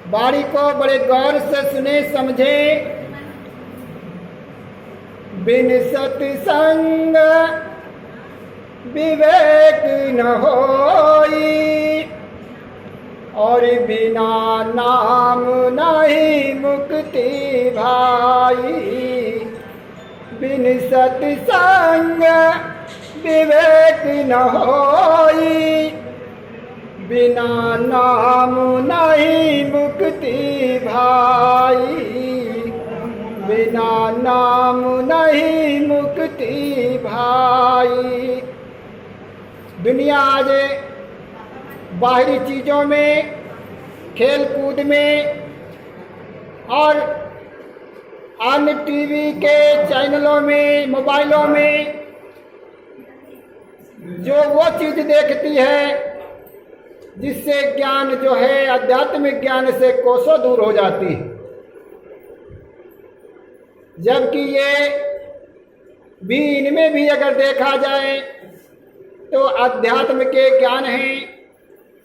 वाणी को बड़े गौर से सुने समझे। बिन सत्संग विवेक न होई, और बिना नाम नहीं मुक्ति भाई। बिन सत्संग विवेक न होई, बिना नाम नहीं मुक्ति भाई। बिना नाम नहीं मुक्ति भाई। दुनिया आज बाहरी चीज़ों में, खेल कूद में और अन्य टीवी के चैनलों में, मोबाइलों में जो वो चीज़ देखती है जिससे ज्ञान जो है आध्यात्मिक ज्ञान से कोसों दूर हो जाती है। जबकि ये भी, इनमें भी अगर देखा जाए तो अध्यात्म के ज्ञान हैं।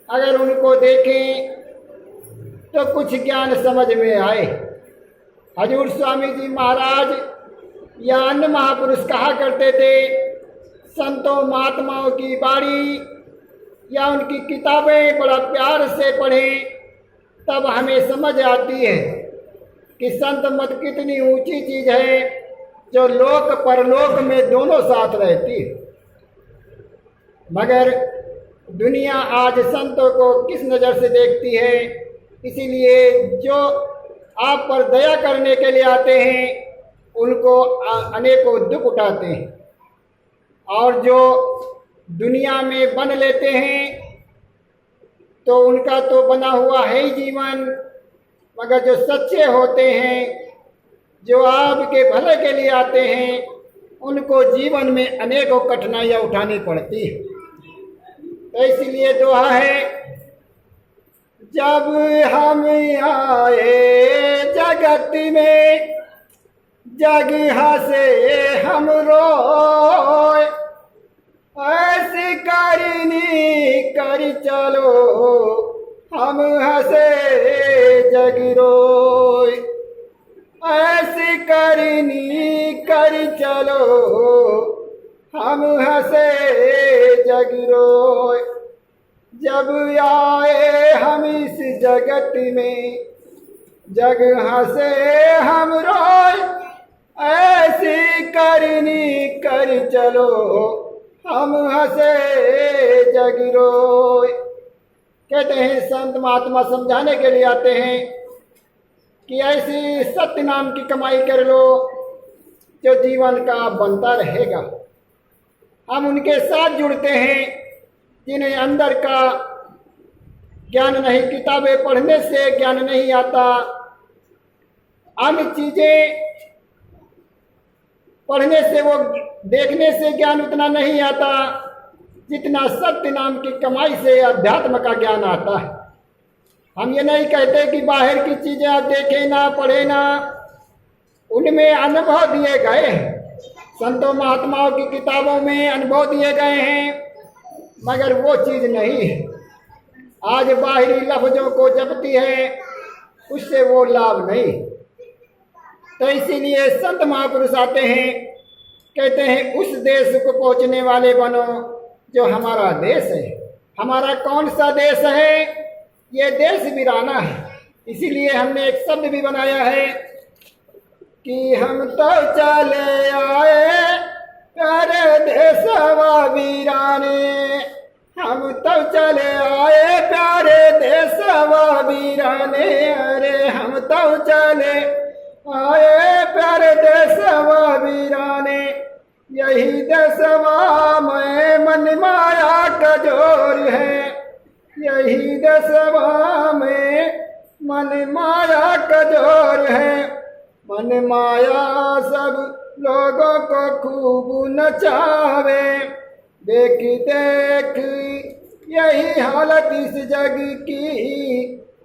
अगर उनको देखें तो कुछ ज्ञान समझ में आए। हजूर स्वामी जी महाराज या अन्य महापुरुष कहा करते थे, संतों महात्माओं की वाणी या उनकी किताबें बड़ा प्यार से पढ़ें, तब हमें समझ आती है कि संत मत कितनी ऊंची चीज़ है जो लोक परलोक में दोनों साथ रहती है। मगर दुनिया आज संतों को किस नज़र से देखती है? इसीलिए जो आप पर दया करने के लिए आते हैं उनको अनेकों दुख उठाते हैं, और जो दुनिया में बन लेते हैं तो उनका तो बना हुआ है ही जीवन। मगर जो सच्चे होते हैं, जो आपके भले के लिए आते हैं, उनको जीवन में अनेकों कठिनाइयाँ उठानी पड़ती है। तो इसलिए दुआ है, जब हम आए जगत में जग हंसे हम रोए, ऐसी करनी कर चलो हम हंसे जग रोए। ऐसी करनी कर चलो हम हंसे जग रोए। जब आए हम इस जगत में जग हंसे हम रोए, ऐसी करनी कर चलो हम हंसे जग रोए। कहते हैं संत महात्मा समझाने के लिए आते हैं कि ऐसी सत्य नाम की कमाई कर लो जो जीवन का बनता रहेगा। हम उनके साथ जुड़ते हैं जिन्हें अंदर का ज्ञान नहीं, किताबें पढ़ने से ज्ञान नहीं आता, अन्य चीज़ें पढ़ने से, वो देखने से ज्ञान उतना नहीं आता जितना सत्य नाम की कमाई से अध्यात्म का ज्ञान आता है। हम ये नहीं कहते कि बाहर की चीज़ें आप देखें ना, पढ़े ना, उनमें अनुभव दिए गए हैं, संतों महात्माओं की किताबों में अनुभव दिए गए हैं, मगर वो चीज़ नहीं है। आज बाहरी लफ्ज़ों को जपती है, उससे वो लाभ नहीं। तो इसीलिए संत महापुरुष आते हैं, कहते हैं उस देश को पहुंचने वाले बनो जो हमारा देश है। हमारा कौन सा देश है? ये देश वीराना है। इसीलिए हमने एक शब्द भी बनाया है कि हम तो चले आए प्यारे देशवा वीराने। हम तो चले आए प्यारे देशवा वीराने। अरे हम तो चले आए प्यारे देशवा वीराने। यही देशवा में मन माया का जोर है। यही देशवा में मन माया का जोर है। मन माया सब लोगों को खूब नचावे। देख देख यही हालत इस जग की।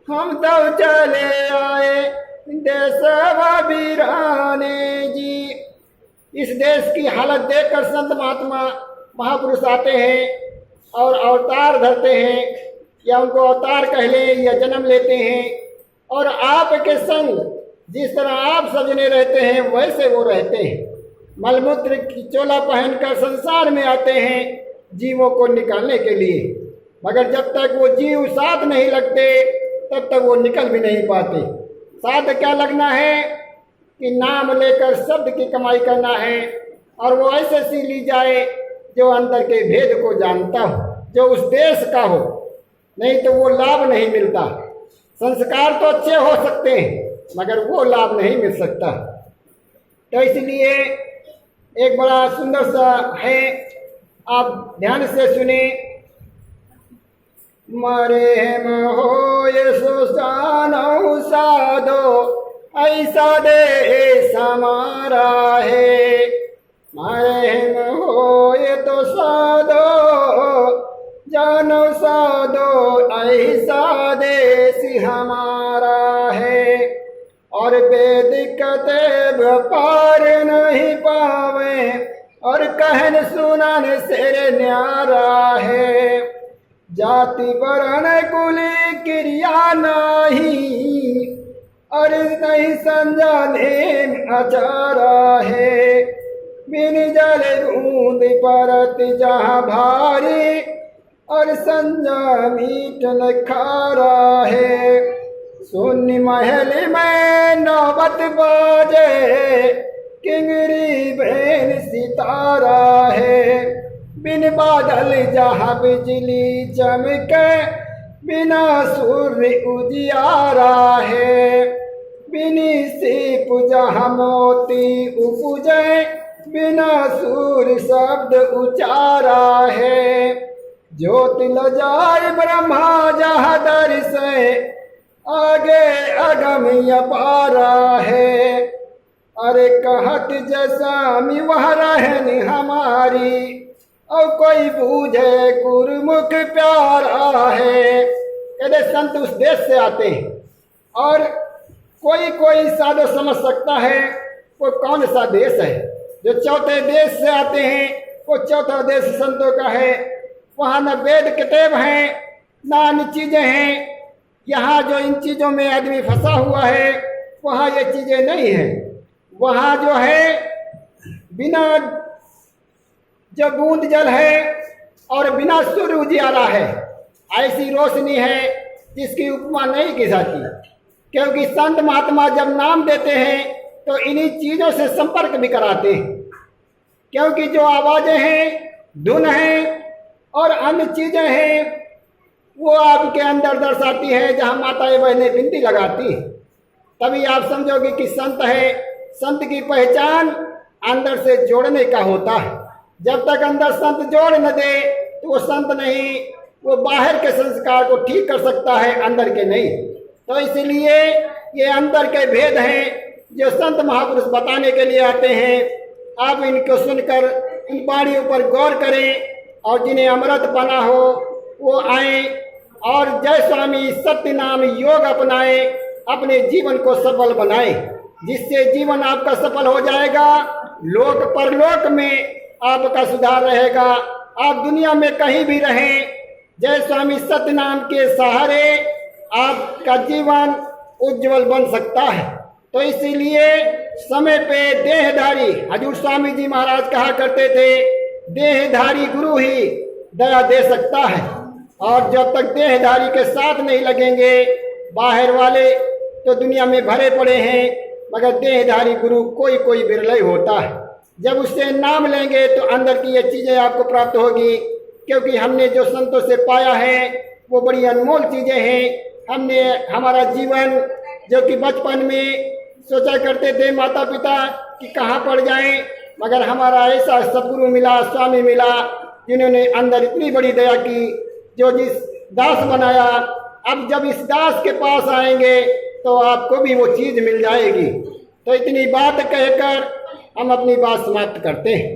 हम तो चले आए देशवा वीराने जी। इस देश की हालत देखकर संत महात्मा महापुरुष आते हैं और अवतार धरते हैं, या उनको अवतार कह लें, या जन्म लेते हैं और आपके संग जिस तरह आप सजने रहते हैं वैसे वो रहते हैं। मलमूत्र की चोला पहनकर संसार में आते हैं जीवों को निकालने के लिए, मगर जब तक वो जीव साथ नहीं लगते तब तक वो निकल भी नहीं पाते। साथ क्या लगना है कि नाम लेकर शब्द की कमाई करना है, और वो ऐसे सी ली जाए जो अंदर के भेद को जानता हो, जो उस देश का हो, नहीं तो वो लाभ नहीं मिलता। संस्कार तो अच्छे हो सकते हैं मगर वो लाभ नहीं मिल सकता। तो इसलिए एक बड़ा सुंदर सा है, आप ध्यान से सुने। मरे हो ये सुसानो साधो ऐसा देश हमारा है। मरे हो ये तो साधो जानो साधो ऐसा देश हमारा है। और वेद कतेब पार नहीं पावे और कहन सुनन से न्यारा है। जाति वरण कुल क्रिया नहीं और नहीं संजाने अचारा है। बिन जल बूंद परत जहाँ भारी और संजा मीठ न खारा है। सुन महल में नौबत बाजे किंगरी बहन सितारा है। बिन बादल जहाँ बिजली चमके बिना सूर्य उजियारा है। बिनी सीप जहाँ मोती उपजे बिना सूर्य शब्द उचारा है। ज्योति लजाए ब्रह्मा जहाँ दर्शे आगे अगम अपारा है। अरे कहत जैसा वह रहनी हमारी और कोई बूझे गुरुमुख प्यारा है। कहते संत उस देश से आते हैं और कोई साधो समझ सकता है वो कौन सा देश है। जो चौथे देश से आते हैं वो चौथा देश संतों का है। वहाँ न वेद किताब हैं ना अन्य चीज़ें हैं। यहाँ जो इन चीज़ों में आदमी फंसा हुआ है वहाँ ये चीज़ें नहीं हैं। वहाँ जो है बिना जो बूंद जल है और बिना सूर्य उजियारा है, ऐसी रोशनी है जिसकी उपमा नहीं की जाती। क्योंकि संत महात्मा जब नाम देते हैं तो इन्हीं चीज़ों से संपर्क भी कराते हैं। क्योंकि जो आवाज़ें हैं, धुन है और अन्य चीज़ें हैं वो आपके अंदर दर्शाती है। जहाँ माताएं बहनें बिनती लगाती हैं तभी आप समझोगे कि संत है। संत की पहचान अंदर से जोड़ने का होता है। जब तक अंदर संत जोड़ न दे तो वो संत नहीं। वो बाहर के संस्कार को ठीक कर सकता है, अंदर के नहीं। तो इसलिए ये अंदर के भेद हैं जो संत महापुरुष बताने के लिए आते हैं। आप इनको सुनकर इन वाणियों पर गौर करें और जिन्हें अमृत पाना हो वो आए और जय स्वामी सत्य नाम योग अपनाएं, अपने जीवन को सफल बनाएं, जिससे जीवन आपका सफल हो जाएगा। लोक परलोक में आपका सुधार रहेगा। आप दुनिया में कहीं भी रहें, जय स्वामी सत्य नाम के सहारे आपका जीवन उज्जवल बन सकता है। तो इसीलिए समय पे देहधारी, हजूर स्वामी जी महाराज कहा करते थे, देहधारी गुरु ही दया दे सकता है। और जब तक देहधारी के साथ नहीं लगेंगे, बाहर वाले तो दुनिया में भरे पड़े हैं मगर देहधारी गुरु कोई बिरला ही होता है। जब उससे नाम लेंगे तो अंदर की ये चीज़ें आपको प्राप्त होगी। क्योंकि हमने जो संतों से पाया है वो बड़ी अनमोल चीज़ें हैं। हमने हमारा जीवन जो कि बचपन में सोचा करते थे माता पिता कि कहाँ पड़ जाएं, मगर हमारा ऐसा सद्गुरु मिला, स्वामी मिला, जिन्होंने अंदर इतनी बड़ी दया की, जो जिस दास बनाया। अब जब इस दास के पास आएंगे तो आपको भी वो चीज़ मिल जाएगी। तो इतनी बात कहकर हम अपनी बात समाप्त करते हैं।